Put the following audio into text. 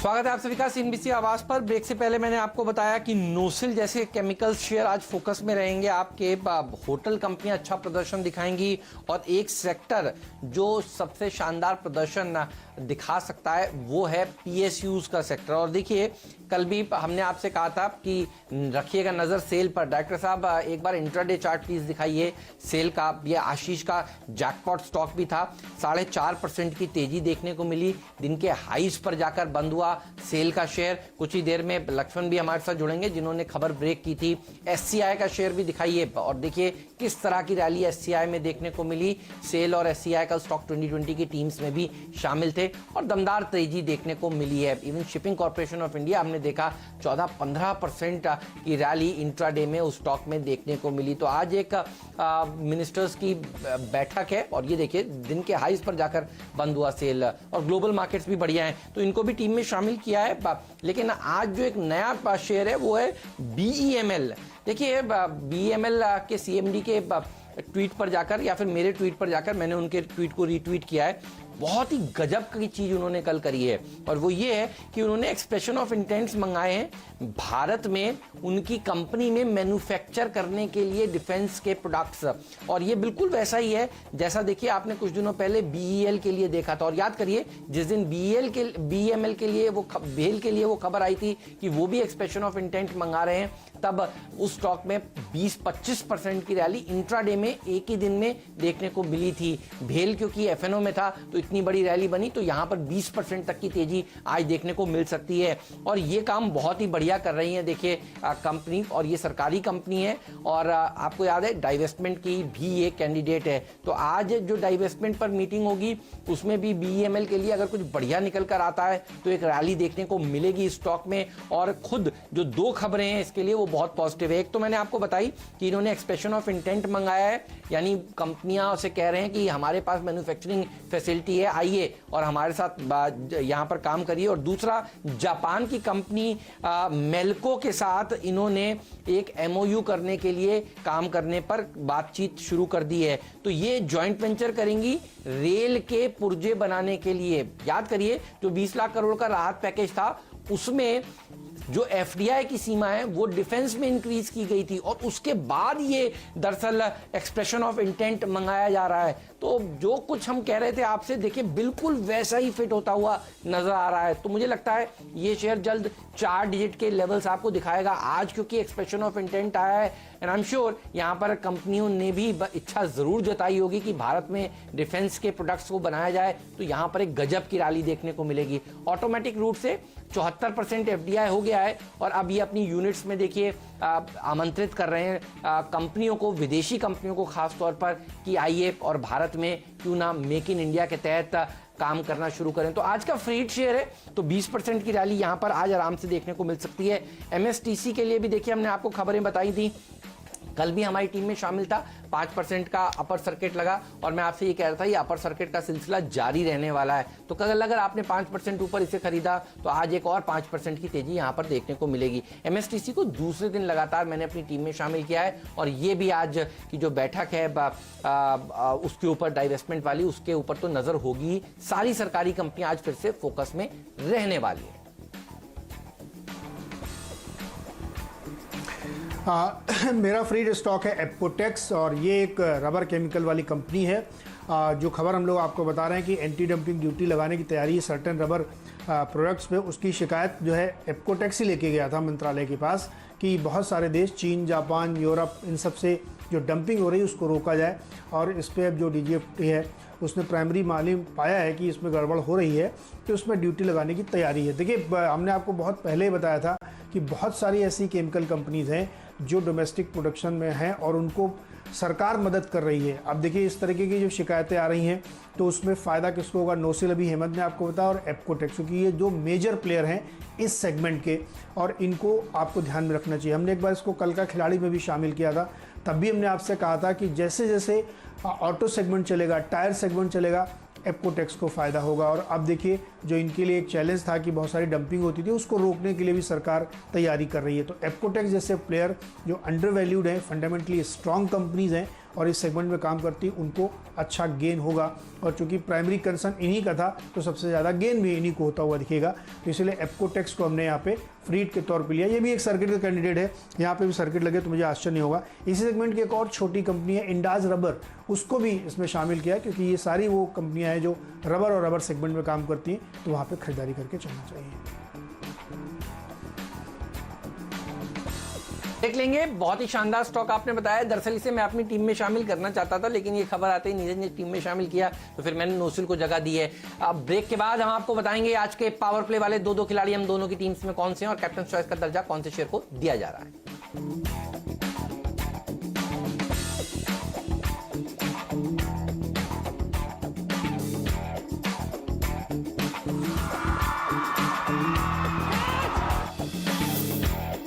स्वागत है आप सभी का सीएनबीसी आवाज पर। ब्रेक से पहले मैंने आपको बताया कि नोसिल जैसे केमिकल शेयर आज फोकस में रहेंगे। आपके होटल कंपनियां अच्छा प्रदर्शन दिखाएंगी और एक सेक्टर जो सबसे शानदार प्रदर्शन दिखा सकता है वो है पीएसयूज का सेक्टर। और देखिए कल भी हमने आपसे कहा था कि रखिएगा नजर सेल पर। डायरेक्टर साहब एक बार इंट्राडे चार्ट प्लीज दिखाइए सेल का। ये आशीष का जैकपॉट स्टॉक भी था, 4.5% की तेजी देखने को मिली, दिन के हाईस पर जाकर बंद हुआ सेल का शेयर। कुछ ही देर में लक्ष्मण भी हमारे साथ जुड़ेंगे जिन्होंने खबर ब्रेक की थी। एससीआई का शेयर भी दिखाइए और देखिए किस तरह की रैली एससीआई में देखने को मिली। सेल और एससीआई का स्टॉक 2020 की टीम्स में भी शामिल थे और दमदार तेजी देखने को मिली है। Even shipping corporation of India हमने देखा 14-15% की रैली इंट्राडे में उस स्टॉक में देखने को मिली। तो आज एक मिनिस्टर्स की बैठक है और ये देखिए दिन के हाईस पर जाकर बंद हुआ सेल। और ग्लोबल मार्केट्स भी बढ़िया हैं तो इनको भी टीम में शामिल किया है। लेकिन आज जो एक नया शेयर है वो है बीईएमएल। देखिए बीईएमएल के सीएमडी के ट्वीट पर जाकर या फिर मेरे ट्वीट पर जाकर मैंने उनके ट्वीट को रीट्वीट किया है। बहुत ही गजब की चीज उन्होंने कल करी है और वो ये है कि उन्होंने एक्सप्रेशन ऑफ इंटेंट्स मंगाए हैं भारत में उनकी कंपनी में मैन्युफैक्चर करने के लिए डिफेंस के प्रोडक्ट्स। और ये बिल्कुल वैसा ही है जैसा देखिए आपने कुछ दिनों पहले बीईएल के लिए देखा था। और याद करिए जिस दिन बीईएमएल के लिए वो भेल के लिए वो खबर आई थी कि वो भी एक्सप्रेशन ऑफ इंटेंट मंगा रहे हैं, तब उस स्टॉक में 20-25% की रैली इंट्राडे में एक ही दिन में देखने को मिली थी। भेल क्योंकि एफएनओ में था तो इतनी बड़ी रैली बनी, तो यहां पर 20% तक की तेजी आज देखने को मिल सकती है। और ये काम बहुत ही बढ़िया कर रही है देखिए कंपनी, और ये सरकारी कंपनी है और आपको याद है डाइवेस्टमेंट की भी ये कैंडिडेट है। तो आज जो डाइवेस्टमेंट पर मीटिंग होगी उसमें भी बीईएमएल के लिए अगर कुछ बढ़िया निकल कर आता है तो एक रैली देखने को मिलेगी स्टॉक में। और खुद जो दो खबरें हैं इसके लिए वो बहुत पॉजिटिव है। एक तो मैंने आपको बताई कि इन्होंने एक्सप्रेशन ऑफ इंटेंट मंगाया है, यानी कंपनियां से कह रहे हैं कि हमारे पास मैन्युफैक्चरिंग फैसिलिटी है, आइए और हमारे साथ यहां पर काम करिए। और दूसरा जापान की कंपनी मेल्को के साथ इन्होंने एक एमओयू करने के लिए काम करने पर बातचीत शुरू कर दी है। तो ये जॉइंट वेंचर करेंगी रेल के पुर्जे बनाने के लिए। याद करिए जो 20 लाख करोड़ का राहत पैकेज था उसमें जो एफडीआई की सीमा है वो डिफेंस में इंक्रीज की गई थी और उसके बाद ये दरअसल एक्सप्रेशन ऑफ इंटेंट मंगाया जा रहा है। तो जो कुछ हम कह रहे थे आपसे देखिए बिल्कुल वैसा ही फिट होता हुआ नजर आ रहा है। तो मुझे लगता है ये शेयर जल्द 4 डिजिट के लेवल्स आपको दिखाएगा आज, क्योंकि एक्सप्रेशन ऑफ इंटेंट आया है एंड आई एम श्योर यहाँ पर कंपनियों ने भी इच्छा जरूर जताई होगी कि भारत में डिफेंस के प्रोडक्ट्स को बनाया जाए। तो यहाँ पर एक गजब की रैली देखने को मिलेगी। ऑटोमेटिक रूट से 74% एफडीआई हो गया है और अब ये अपनी यूनिट्स में देखिए आमंत्रित कर रहे हैं कंपनियों को, विदेशी कंपनियों को खास तौर पर कि आइए और भारत में क्यों ना मेक इन इंडिया के तहत काम करना शुरू करें। तो आज का फ्रीड शेयर है तो 20% की रैली यहां पर आज आराम से देखने को मिल सकती है। एमएसटीसी के लिए भी देखिए हमने आपको खबरें बताई थी, कल भी हमारी टीम में शामिल था, 5% का अपर सर्किट लगा और मैं आपसे ये कह रहा था ये अपर सर्किट का सिलसिला जारी रहने वाला है। तो कल अगर आपने 5% ऊपर इसे खरीदा तो आज एक और 5% की तेजी यहां पर देखने को मिलेगी। एमएसटीसी को दूसरे दिन लगातार मैंने अपनी टीम में शामिल किया है और ये भी आज की जो बैठक है उसके ऊपर डाइवेस्टमेंट वाली, उसके ऊपर तो नजर होगी। सारी सरकारी कंपनियां आज फिर से फोकस में रहने वाली है। मेरा फ्रीड स्टॉक है एप्कोटेक्स और ये एक रबर केमिकल वाली कंपनी है। जो खबर हम लोग आपको बता रहे हैं कि एंटी डंपिंग ड्यूटी लगाने की तैयारी है सर्टेन रबर प्रोडक्ट्स पे, उसकी शिकायत जो है एप्कोटेक्स ही लेके गया था मंत्रालय के पास कि बहुत सारे देश चीन, जापान, यूरोप, इन सब से जो डंपिंग हो रही है उसको रोका जाए। और इस पर अब जो डीजीएफटी है उसने प्राइमरी मालूम पाया है कि इसमें गड़बड़ हो रही है तो उसमें ड्यूटी लगाने की तैयारी है। देखिए हमने आपको बहुत पहले ही बताया था कि बहुत सारी ऐसी केमिकल कंपनीज हैं जो डोमेस्टिक प्रोडक्शन में हैं और उनको सरकार मदद कर रही है। अब देखिए इस तरीके की जो शिकायतें आ रही हैं तो उसमें फ़ायदा किसको होगा? नोसिल अभी हेमंत ने आपको बताया और एप्कोटेक्स, क्योंकि ये जो मेजर प्लेयर हैं इस सेगमेंट के और इनको आपको ध्यान में रखना चाहिए। हमने एक बार इसको कल का खिलाड़ी में भी शामिल किया था, तब भी हमने आपसे कहा था कि जैसे जैसे ऑटो सेगमेंट चलेगा, टायर सेगमेंट चलेगा, एप्कोटेक्स को फ़ायदा होगा। और अब देखिए जो इनके लिए एक चैलेंज था कि बहुत सारी डंपिंग होती थी उसको रोकने के लिए भी सरकार तैयारी कर रही है। तो एप्कोटेक्स जैसे प्लेयर जो अंडर वैल्यूड हैं, फंडामेंटली स्ट्रॉन्ग कंपनीज हैं, और इस सेगमेंट में काम करती उनको अच्छा गेन होगा। और चूंकि प्राइमरी कंसर्न इन्हीं का था तो सबसे ज़्यादा गेन भी इन्हीं को होता हुआ दिखेगा। तो इसलिए एप्कोटेक्स को हमने यहाँ पे फ्रीड के तौर पे लिया। ये भी एक सर्किट का कैंडिडेट है, यहाँ पे भी सर्किट लगे तो मुझे आश्चर्य नहीं होगा। इसी सेगमेंट की एक और छोटी कंपनी है इंडाज रबर, उसको भी इसमें शामिल किया क्योंकि ये सारी वो कंपनियां हैं जो रबर और रबर सेगमेंट में काम करती हैं, तो वहाँ पे खरीदारी करके चलना चाहिए। देख लेंगे, बहुत ही शानदार स्टॉक आपने बताया। दरअसल इसे मैं अपनी टीम में शामिल करना चाहता था, लेकिन ये खबर आते ही नीरज ने टीम में शामिल किया तो फिर मैंने नोसिल को जगह दी है। अब ब्रेक के बाद हम आपको बताएंगे आज के पावर प्ले वाले दो खिलाड़ी हम दोनों की टीम्स में कौन से हैं और कैप्टन चॉइस का दर्जा कौन से शेयर को दिया जा रहा है।